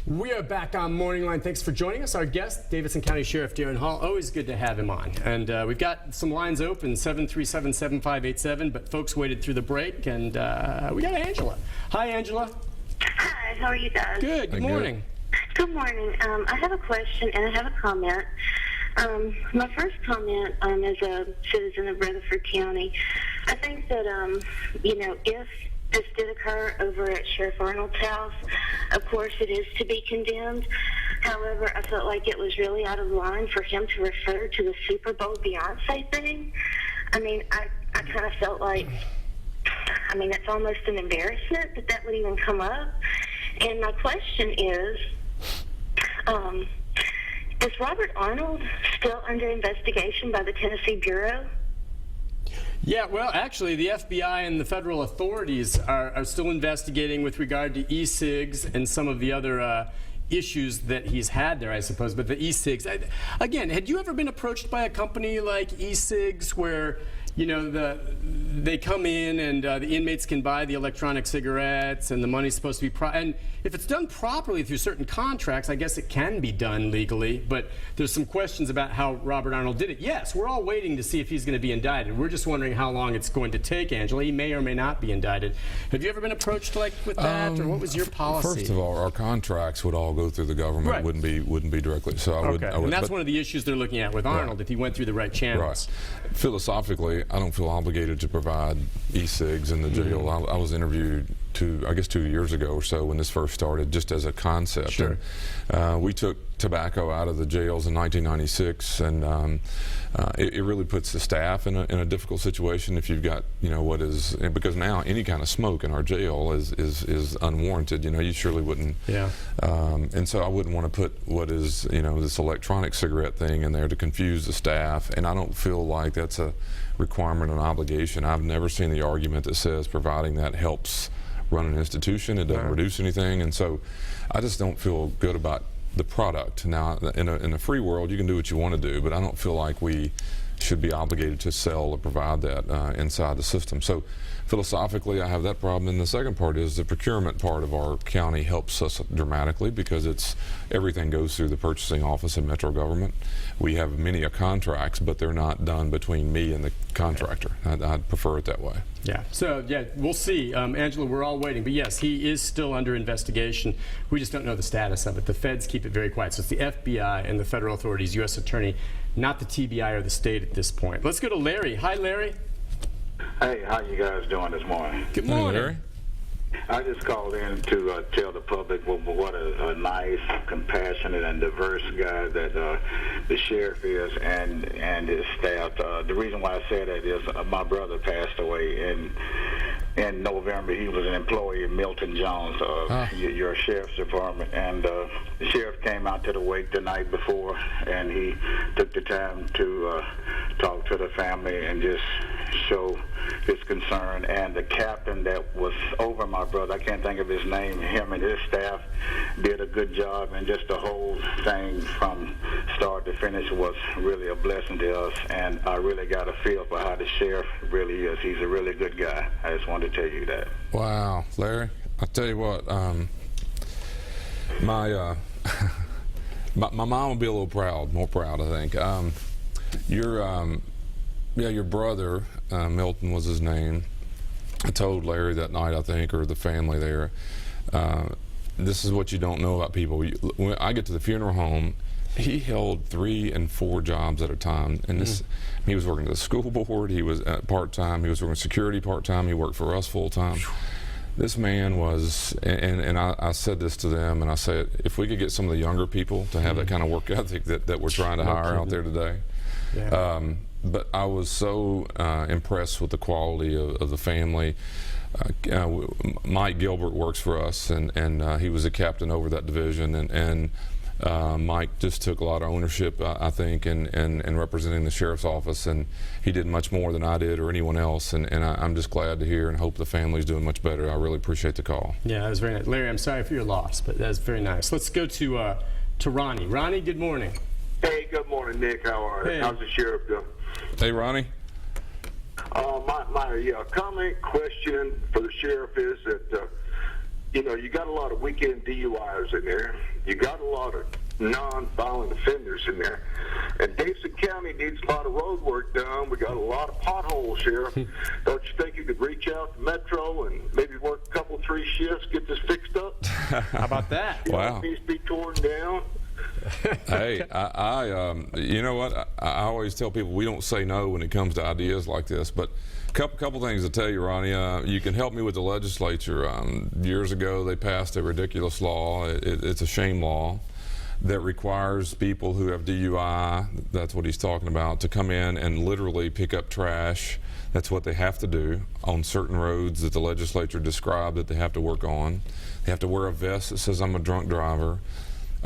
We are back on Morning Line. Thanks for joining us. Our guest, Davidson County Sheriff Darren Hall. Always good to have him on. And we've got some lines open, 737-7587, but folks waited through the break, and we got Angela. Hi, Angela. Hi, how are you guys? Good. Good morning. Good morning. I have a question and I have a comment. My first comment as a citizen of Rutherford County, I think that, if this did occur over at Sheriff Arnold's house, of course it is to be condemned. However, I felt like it was really out of line for him to refer to the Super Bowl Beyonce thing. I mean, I kind of felt like, it's almost an embarrassment that would even come up. And my question is Robert Arnold still under investigation by the Tennessee Bureau? Yeah, well, actually, the FBI and the federal authorities are still investigating with regard to e-cigs and some of the other issues that he's had there, I suppose. But the e-cigs, again, had you ever been approached by a company like e-cigs where, they come in and the inmates can buy the electronic cigarettes and the money's supposed to be and if it's done properly through certain contracts, I guess it can be done legally, but there's some questions about how Robert Arnold did it. Yes, we're all waiting to see if he's going to be indicted. We're just wondering how long it's going to take, Angela. He may or may not be indicted. Have you ever been approached with that, or what was your policy? First of all, our contracts would all go through the government. Right. Wouldn't be directly. So I would. And that's one of the issues they're looking at with Arnold, if he went through the right channels. Right. Philosophically, I don't feel obligated to provide e-cigs in the jail. I was interviewed 2 years ago or so when this first started, just as a concept. Sure. And, we took tobacco out of the jails in 1996, and it really puts the staff in a difficult situation if you've got because now any kind of smoke in our jail is unwarranted. You surely wouldn't. Yeah. And so I wouldn't want to put what is this electronic cigarette thing in there to confuse the staff, and I don't feel like that's a requirement or an obligation. I've never seen the argument that says providing that helps run an institution. It doesn't reduce anything, and so I just don't feel good about the product. Now, in a free world, you can do what you want to do, but I don't feel like we should be obligated to sell or provide that inside the system. So philosophically, I have that problem. And the second part is the procurement part of our county helps us dramatically because everything goes through the purchasing office in Metro government. We have many contracts, but they're not done between me and the contractor. I'd prefer it that way. Yeah. So, we'll see. Angela, we're all waiting. But yes, he is still under investigation. We just don't know the status of it. The feds keep it very quiet. So it's the FBI and the federal authorities, U.S. Attorney, not the TBI or the state at this point. Let's go to Larry. Hi, Larry. Hey, how you guys doing this morning? Good morning. Hey, Larry. I just called in to tell the public what a nice, compassionate, and diverse guy that the sheriff is and his staff. The reason why I say that is my brother passed away in November. He was an employee of Milton Jones, your sheriff's department, and the sheriff came out to the wake the night before, and he took the time to talk to the family and just show his concern. And the captain that was over my brother, I can't think of his name, him and his staff did a good job, and just the whole thing from start to finish was really a blessing to us, and I really got a feel for how the sheriff really is. He's a really good guy. I just wanted to tell you that. Wow, Larry, I'll tell you what, my mom will be a little more proud, I think. Your brother, Milton was his name. I told Larry that night, I think, or the family there, this is what you don't know about people. When I get to the funeral home, he held 3 and 4 jobs at a time. And he was working at the school board, he was part-time, he was working security part-time, he worked for us full-time. This man was, and I said this to them, and I said, if we could get some of the younger people to have that kind of work ethic that we're trying to hire out there today. Yeah. But I was so impressed with the quality of the family. Mike Gilbert works for us, and he was a captain over that division, and Mike just took a lot of ownership, I think, in representing the sheriff's office, and he did much more than I did or anyone else, and I'm just glad to hear and hope the family's doing much better. I really appreciate the call. Yeah, that was very nice. Larry, I'm sorry for your loss, but that's very nice. Let's go to Ronnie. Ronnie, good morning. Hey, good morning, Nick. How are you? Hey. How's the sheriff doing? Hey, Ronnie. My comment, question for the sheriff is that you got a lot of weekend DUIs in there. You got a lot of non-violent offenders in there. And Davidson County needs a lot of road work done. We got a lot of potholes, Sheriff. Don't you think you could reach out to Metro and maybe work a couple, 3 shifts, get this fixed up? How about that? Wow. It needs to be torn down. Hey, you know what? I always tell people we don't say no when it comes to ideas like this, but couple things to tell you, Ronnie. You can help me with the legislature. Years ago, they passed a ridiculous law. It's a shame law that requires people who have DUI, that's what he's talking about, to come in and literally pick up trash. That's what they have to do on certain roads that the legislature described that they have to work on. They have to wear a vest that says I'm a drunk driver.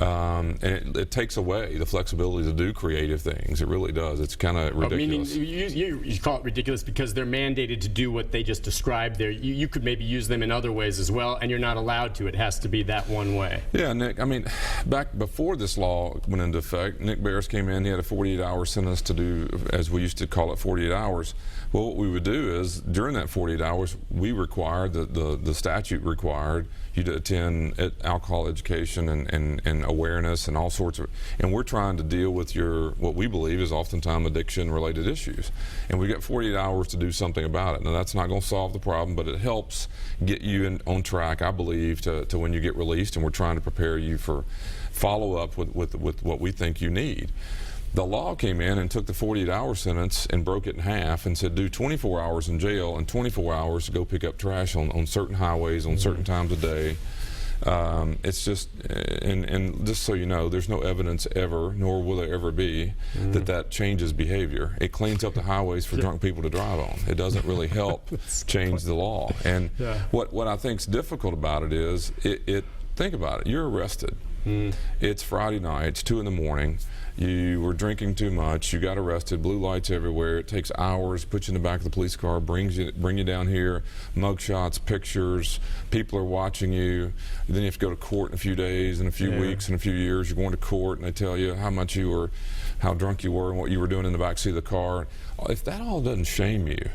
And it takes away the flexibility to do creative things. It really does. It's kind of ridiculous. Meaning you call it ridiculous because they're mandated to do what they just described there. You could maybe use them in other ways as well, and you're not allowed to. It has to be that one way. Yeah, Nick, I mean, back before this law went into effect, Nick Barris came in. He had a 48-hour sentence to do, as we used to call it, 48 hours. Well, what we would do is, during that 48 hours, we required, the statute required you to attend alcohol education and awareness and all sorts of, and we're trying to deal with what we believe is oftentimes addiction-related issues. And we got 48 hours to do something about it. Now, that's not going to solve the problem, but it helps get you on track, I believe, to when you get released, and we're trying to prepare you for follow-up with what we think you need. The law came in and took the 48-hour sentence and broke it in half and said do 24 hours in jail and 24 hours to go pick up trash on certain highways on certain times of day. It's just, and just so you know, there's no evidence ever, nor will there ever be, that changes behavior. It cleans up the highways for drunk people to drive on. It doesn't really help change the law. And what I think's difficult about it is, think about it, you're arrested. It's Friday night, it's 2 in the morning. You were drinking too much. You got arrested. Blue lights everywhere. It takes hours. Put you in the back of the police car. Bring you down here. Mug shots, pictures. People are watching you. Then you have to go to court in a few days, in a few weeks, in a few years. You're going to court, and they tell you how drunk you were, and what you were doing in the backseat of the car. If that all doesn't shame you,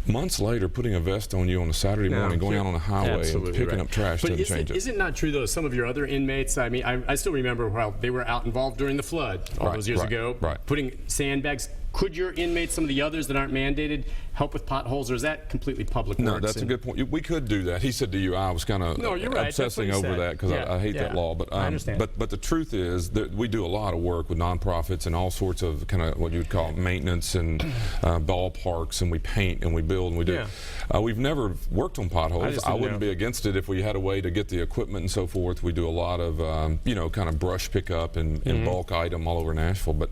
months later, putting a vest on you on a Saturday morning, going out on a highway and picking up trash doesn't change it. Is it not true, though, some of your other inmates, I mean, I still remember while they were out involved during the flood all those years ago, putting sandbags. Could your inmates, some of the others that aren't mandated, help with potholes, or is that completely public works? No, that's a good point. We could do that. He said DUI. I was kind of obsessing over that because I hate that law. But I understand. But the truth is that we do a lot of work with nonprofits and all sorts of kind of what you would call maintenance and ballparks, and we paint and we build and we do. We've never worked on potholes. I wouldn't be against it if we had a way to get the equipment and so forth. We do a lot of kind of brush pickup and bulk item all over Nashville. But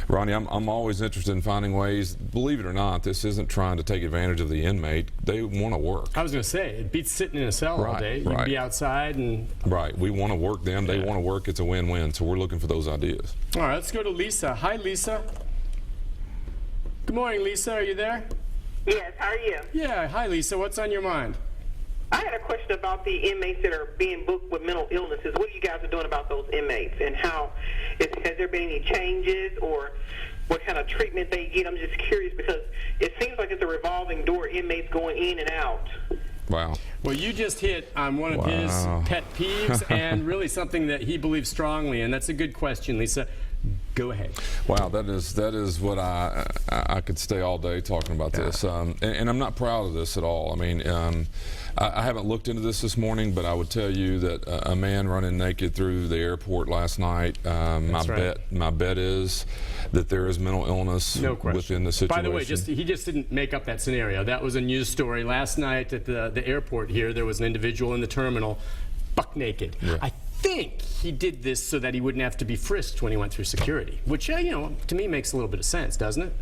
Ronnie, I'm always interested in finding ways. Believe it or not, this isn't trying to take advantage of the inmate. They want to work. I was going to say, it beats sitting in a cell all day. You can be outside and... Right. We want to work them. They want to work. It's a win-win. So we're looking for those ideas. All right, let's go to Lisa. Hi, Lisa. Good morning, Lisa. Are you there? Yes, how are you? Yeah. Hi, Lisa. What's on your mind? I had a question about the inmates that are being booked with mental illnesses. What you guys are doing about those inmates, and has there been any changes or what kind of treatment they get? I'm just curious because it seems like it's a revolving door, inmates going in and out. Wow. Well, you just hit on one of his pet peeves and really something that he believes strongly, and that's a good question, Lisa. Go ahead. Wow, that is what I could stay all day talking about this, and I'm not proud of this at all. I mean, I haven't looked into this morning, but I would tell you that a man running naked through the airport last night. My bet is that there is mental illness within the situation. By the way, he just didn't make up that scenario. That was a news story last night at the airport here. There was an individual in the terminal, buck naked. Yeah. I think he did this so that he wouldn't have to be frisked when he went through security, which, to me makes a little bit of sense, doesn't it?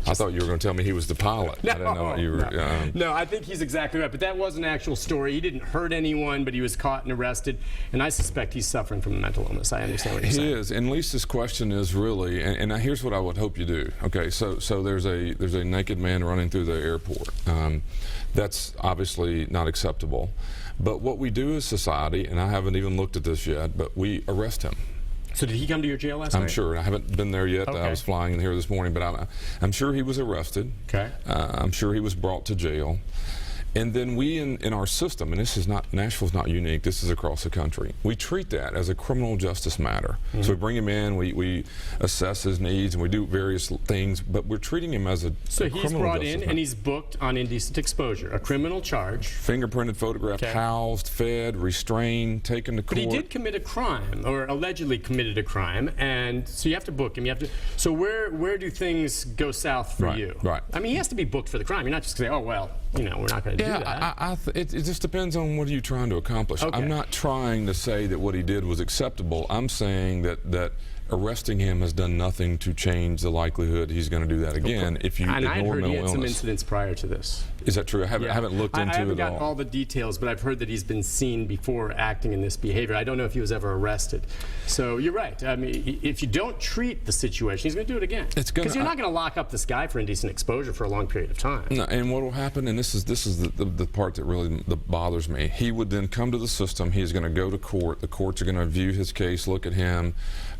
I thought you were going to tell me he was the pilot. No, I didn't know what you were. No, I think he's exactly right. But that was an actual story. He didn't hurt anyone, but he was caught and arrested. And I suspect he's suffering from a mental illness. I understand what you're saying. He is. And Lisa's question is really, and here's what I would hope you do. Okay, so there's a naked man running through the airport. That's obviously not acceptable. But what we do as society, and I haven't even looked at this yet, but we arrest him. So did he come to your jail last night? I'm sure. I haven't been there yet. Okay. I was flying in here this morning, but I'm sure he was arrested. Okay. I'm sure he was brought to jail. And then we, in our system, and this is not, Nashville's not unique, this is across the country, we treat that as a criminal justice matter. So we bring him in, we assess his needs, and we do various things, but we're treating him as a So he's brought in matter. and he's booked on indecent exposure, a criminal charge. Fingerprinted, photographed, Okay. housed, fed, restrained, taken to court. But he did commit a crime, or allegedly committed a crime, and so you have to book him. You have to. So where do things go south for Right, you? right. I mean, he has to be booked for the crime. You're not just going to say, oh well, we're not going to do that. It just depends on what are you trying to accomplish. Okay. I'm not trying to say that what he did was acceptable. I'm saying that arresting him has done nothing to change the likelihood he's going to do that again if you And I'd ignore heard he mental had some illness. incidents prior to this. Is that true? I haven't looked into I haven't it got all the details, but I've heard that he's been seen before acting in this behavior. I don't know if he was ever arrested. So you're right. I mean, if you don't treat the situation, he's going to do it again. Because you're not going to lock up this guy for indecent exposure for a long period of time. No, and what will happen, and this is the part that really bothers me, he would then come to the system, he's going to go to court, the courts are going to view his case, look at him,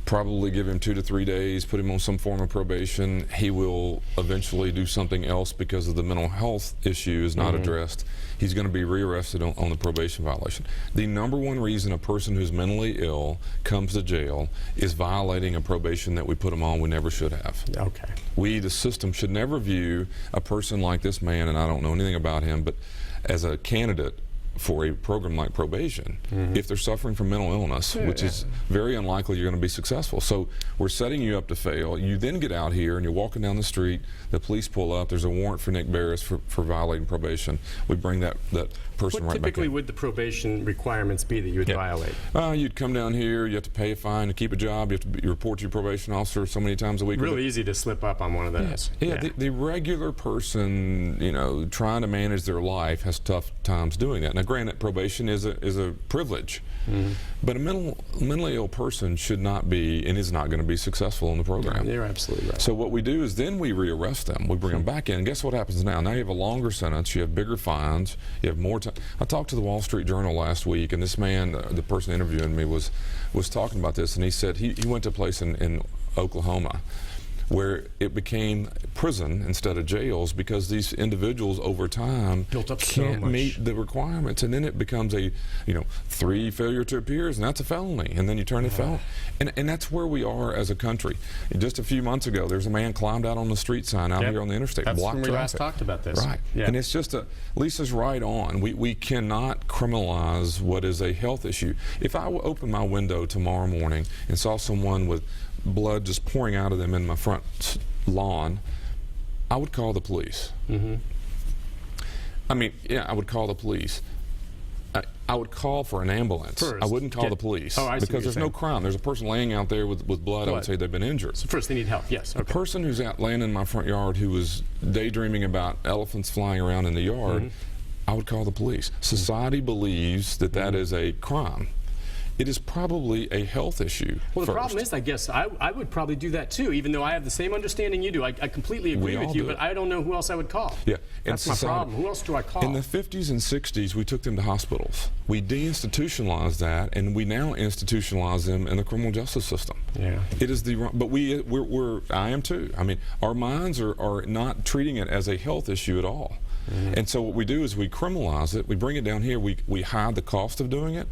probably give him 2 to 3 days, put him on some form of probation. He will eventually do something else because of the mental health issue is not addressed. He's going to be rearrested on the probation violation. The number one reason a person who's mentally ill comes to jail is violating a probation that we put them on we never should have. Okay. We, the system, should never view a person like this man, and I don't know anything about him, but as a candidate for a program like probation if they're suffering from mental illness, which is very unlikely you're going to be successful. So we're setting you up to fail. You then get out here and you're walking down the street, the police pull up, there's a warrant for Nick Barris for violating probation. We bring that person What right back typically in. would the probation requirements be that you would violate? You'd come down here, you have to pay a fine to keep a job, you have to report to your probation officer so many times a week. Really easy to slip up on one of those. The regular person, trying to manage their life has tough times doing that. Now, granted, probation is a privilege, but a mentally ill person should not be and is not going to be successful in the program. You're absolutely right. So what we do is then we rearrest them. We bring them back in. And guess what happens now? Now you have a longer sentence. You have bigger fines. You have more time. I talked to the Wall Street Journal last week, and this man, the person interviewing me, was talking about this, and he said he went to a place in Oklahoma where it became prison instead of jails because these individuals over time Built up so can't much. meet the requirements, and then it becomes a 3 failure to appears, and that's a felony, and then you turn it felony, and that's where we are as a country. Just a few months ago, there's a man climbed out on the street sign out here on the interstate, That's blocked when we last traffic. talked about this. Right, Yeah. and it's just Lisa's right on. We cannot criminalize what is a health issue. If I opened my window tomorrow morning and saw someone with blood just pouring out of them in my front lawn, I would call the police. I mean, I would call the police. I would call for an ambulance. First, I wouldn't call the police Oh, I see what because you're there's no saying. crime. There's a person laying out there with blood. I would say they've been injured. So first they need help, yes. A person who's out laying in my front yard who was daydreaming about elephants flying around in the yard, I would call the police. Society believes that that is a crime. It is probably a health issue. Well, the first. problem is, I guess, I would probably do that too, even though I have the same understanding you do. I completely agree all with you, do but it. I don't know who else I would call. Yeah, That's my problem. Who else do I call? In the 50s and 60s, we took them to hospitals. We deinstitutionalized that, and we now institutionalize them in the criminal justice system. Yeah. It is but I am too. I mean, our minds are not treating it as a health issue at all. And so what we do is we criminalize it. We bring it down here. We hide the cost of doing it.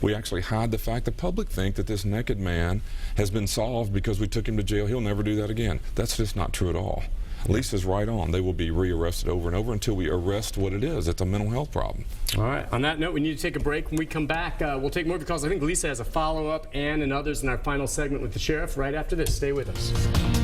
We actually hide the fact the public think that this naked man has been solved because we took him to jail. He'll never do that again. That's just not true at all. Lisa's right on. They will be rearrested over and over until we arrest what it is. It's a mental health problem. All right. On that note, we need to take a break. When we come back, we'll take more calls. I think Lisa has a follow-up and others in our final segment with the sheriff right after this. Stay with us.